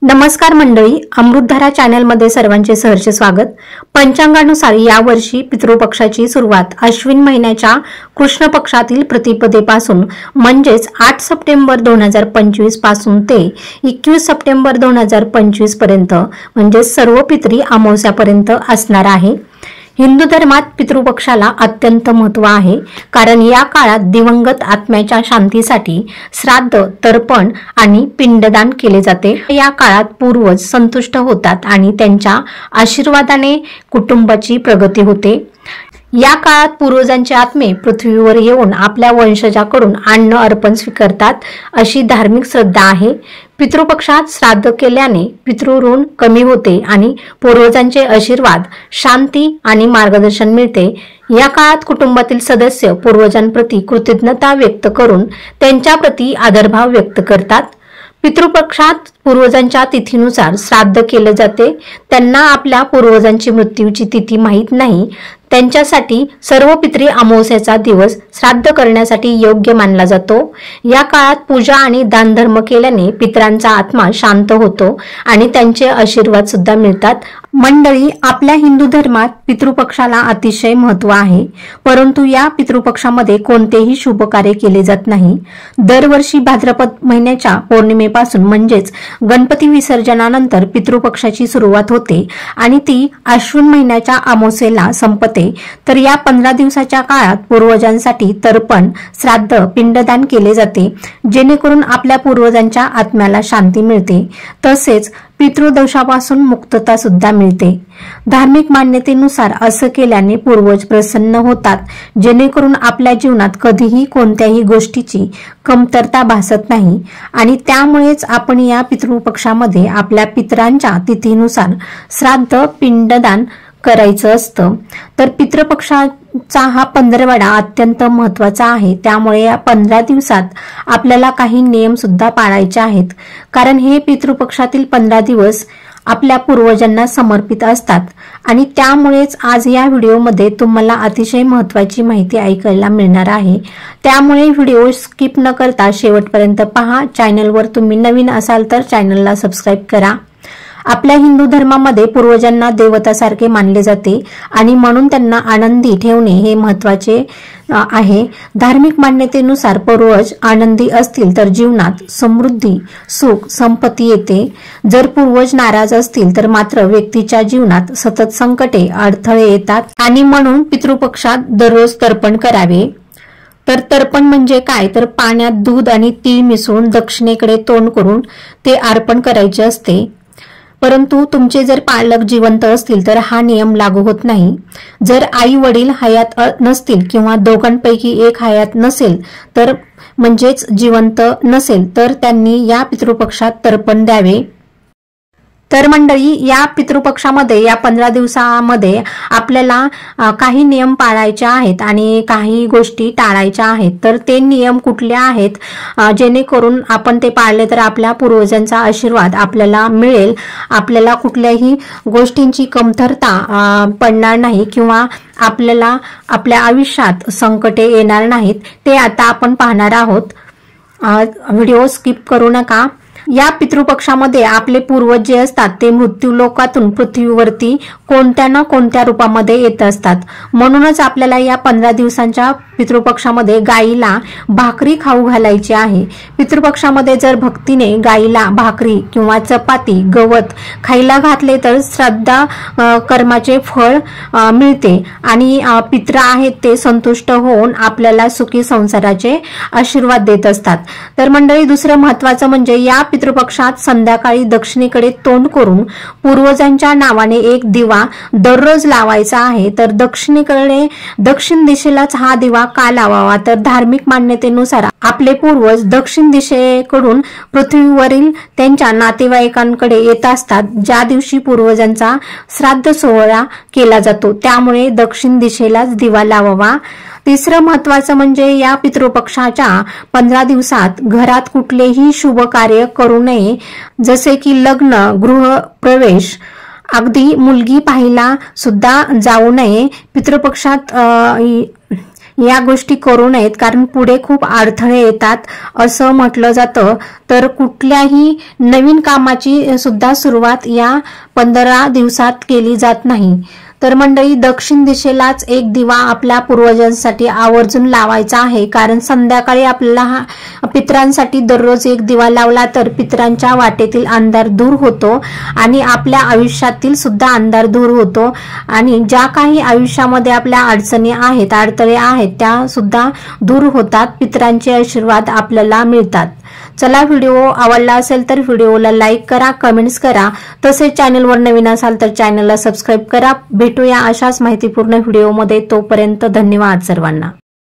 नमस्कार मंडळी, अमृतधारा चॅनलमध्ये सर्वांचे सहर्ष स्वागत। पंचांगानुसार यावर्षी पितृपक्षाची सुरुवात अश्विन महिन्याच्या कृष्ण पक्षातील प्रतिपदेपासून म्हणजेच 8 सप्टेंबर 2025 पासून ते 21 सप्टेंबर 2025 पर्यंत म्हणजे सर्व पितरी अमावस्यापर्यंत असणार आहे। हिंदू धर्मात पितृपक्षाला अत्यंत महत्त्व आहे, कारण या काळात दिवंगत आत्म्याच्या शांतीसाठी श्राद्ध, तर्पण आणि पिंडदान केले जाते। या काळात पूर्वज संतुष्ट होतात आणि त्यांच्या आशीर्वादाने कुटुंबाची प्रगती होते। या काळात पूर्वजांचे आत्मे पृथ्वीवर येऊन आपल्या वंशजाकडून अन्न अर्पण स्वीकारतात, अशी धार्मिक श्रद्धा आहे। पितृपक्षात श्राद्ध केल्याने पितृऋण कमी होते आणि पूर्वजांचे आशीर्वाद, शांती आणि मार्गदर्शन मिळते। या काळात कुटुंबातील सदस्य पूर्वजांप्रती कृतज्ञता व्यक्त करून त्यांच्याप्रती आदरभाव व्यक्त करतात। पितृपक्षात पूर्वजांच्या तिथीनुसार श्राद्ध केले जाते। त्यांना आपल्या पूर्वजांची मृत्यूची तिथी माहीत नाही, त्यांच्यासाठी सर्व पितरी अमावस्येचा दिवस श्राद्ध करण्यासाठी योग्य मानला जातो। या काळात पूजा आणि दानधर्म केल्याने पितरांचा आत्मा शांत होतो आणि त्यांचे आशीर्वाद सुद्धा मिळतात। मंडळी, आपल्या हिंदू धर्मात पितृपक्षाला अतिशय महत्त्व आहे, परंतु या पितृपक्षामध्ये कोणतेही शुभ कार्य केले जात नाही। दरवर्षी भाद्रपद महिन्याच्या पौर्णिमेपासून म्हणजेच गणपती विसर्जनानंतर पितृपक्षाची सुरुवात होते आणि ती अश्विन महिन्याच्या अमावस्येला संपते। तर या 15 दिवसाच्या काळात पूर्वजांसाठी तर्पण, श्राद्ध, पिंडदान केले जाते, जेणेकरून आपल्या पूर्वजांच्या आत्म्याला शांती मिळते, तसेच पितृदोषापासून मुक्तता सुद्धा मिळते। धार्मिक मान्यतेनुसार असं केल्याने पूर्वज प्रसन्न होतात, जेणेकरून आपल्या जीवनात कधीही कोणत्याही गोष्टीची कमतरता भासत नाही आणि त्यामुळेच आपण या पितृपक्षामध्ये आपल्या पितरांच्या तिथीनुसार श्राद्ध, पिंडदान करायचं असतं। तर पितृपक्षाचा हा 15वाडा अत्यंत महत्त्वाचा आहे, त्यामुळे या 15 दिवसात आपल्याला काही नियम सुद्धा पाळायचे आहेत, कारण हे पितृपक्षातील 15 दिवस आपल्या पूर्वजांना समर्पित असतात आणि त्यामुळेच आज या व्हिडिओमध्ये तुम्हाला अतिशय महत्त्वाची माहिती ऐकायला मिळणार आहे। त्यामुळे व्हिडिओ स्किप न करता शेवटपर्यंत पहा। चॅनलवर तुम्ही नवीन असाल तर चॅनलला सबस्क्राईब करा। आपल्या हिंदू धर्मामध्ये पूर्वजांना देवतासारखे मानले जाते आणि म्हणून त्यांना आनंदी ठेवणे हे महत्त्वाचे आहे। धार्मिक मान्यतेनुसार पूर्वज आनंदी असतील तर जीवनात समृद्धी, सुख, संपत्ती येते। जर पूर्वज नाराज असतील तर मात्र व्यक्तीच्या जीवनात सतत संकटे, अडथळे येतात आणि म्हणून पितृपक्षात दररोज तर्पण करावे। तर तर्पण म्हणजे काय, तर पाण्यात दूध आणि तीळ मिसळून दक्षिणेकडे तोंड करून ते अर्पण करायचे असते। परंतु तुमचे जर पालक जिवंत असतील तर हा नियम लागू होत नाही। जर आई वडील हयात नसतील किंवा दोघांपैकी एक हयात नसेल तर म्हणजेच जिवंत नसेल तर त्यांनी या पितृपक्षात तर्पण द्यावे। तर मंडळी, या पितृपक्षामध्ये या 15 दिवसामध्ये आपल्याला काही नियम पाळायचे आहेत आणि काही गोष्टी टाळायच्या आहेत। तर ते नियम कुठले आहेत, जेणेकरून आपण ते पाळले तर आपल्या पूर्वजांचा आशीर्वाद आपल्याला मिळेल, आपल्याला कुठल्याही गोष्टींची कमतरता पडणार नाही किंवा आपल्याला आपल्या आयुष्यात संकटे येणार नाहीत, ते आता आपण पाहणार आहोत। व्हिडिओ स्किप करू नका। या पितृपक्षामध्ये आपले पूर्वज जे असतात ते मृत्यूलोकातून पृथ्वीवरती कोणत्या ना कोणत्या रूपामध्ये येत असतात। म्हणूनच आपल्याला या 15 दिवसांच्या पितृपक्षामध्ये गायीला भाकरी खाऊ घालायची आहे। पितृपक्षामध्ये जर भक्तीने गायीला भाकरी किंवा चपाती, गवत खायला घातले तर श्राद्ध कर्माचे फळ मिळते आणि पित्र आहेत ते संतुष्ट होऊन आपल्याला सुखी संसाराचे आशीर्वाद देत असतात। तर मंडळी, दुसरं महत्त्वाचं म्हणजे या पितृपक्षात संध्याकाळी दक्षिणेकडे तोंड करून पूर्वजांच्या नावाने एक दिवा दररोज लावायचा आहे। तर दक्षिण दिशेलाच हा दिवा का लावावा, तर धार्मिक मान्यतेनुसार आपले पूर्वज दक्षिण दिशेकडून पृथ्वीवरील त्यांच्या नातेवाईकांकडे येत असतात, ज्या दिवशी पूर्वजांचा श्राद्ध सोहळा केला जातो, त्यामुळे दक्षिण दिशेलाच दिवा लावावा। तिसरं महत्त्वाचं म्हणजे या पितृपक्षाच्या 15 दिवसात घरात कुठलेही शुभ कार्य करू नये, जसे की लग्न, गृहप्रवेश, अगदी मुलगी पाहायला सुद्धा जाऊ नये। पितृपक्षात या गोष्टी करू नयेत, कारण पुढे खूप अडथळे येतात असं म्हटलं जातं. तर कुठल्याही नवीन कामाची सुद्धा सुरुवात या 15 दिवसात केली जात नाही. तर मंडळी, दक्षिण दिशेलाच एक दिवा आपल्या पूर्वजांसाठी आवर्जून लावायचा आहे, कारण संध्याकाळी आपल्याला पितरांसाठी दररोज एक दिवा लावला तर पितरांच्या वाटेतील अंधार दूर होतो आणि आपल्या आयुष्यातील सुद्धा अंधार दूर होतो आणि ज्या काही आयुष्यामध्ये आपल्या अडचणी आहेत, अडथळे आहेत, त्या सुद्धा दूर होतात. पितरांचे आशीर्वाद आपल्याला मिळतात. चला, व्हिडिओ आवडला असेल तर व्हिडिओला लाईक करा, कमेंट्स करा. तसेच चॅनलवर नवीन असाल तर चॅनलला सबस्क्राईब करा. भेटूया अशाच माहितीपूर्ण व्हिडिओमध्ये. तोपर्यंत धन्यवाद सर्वांना.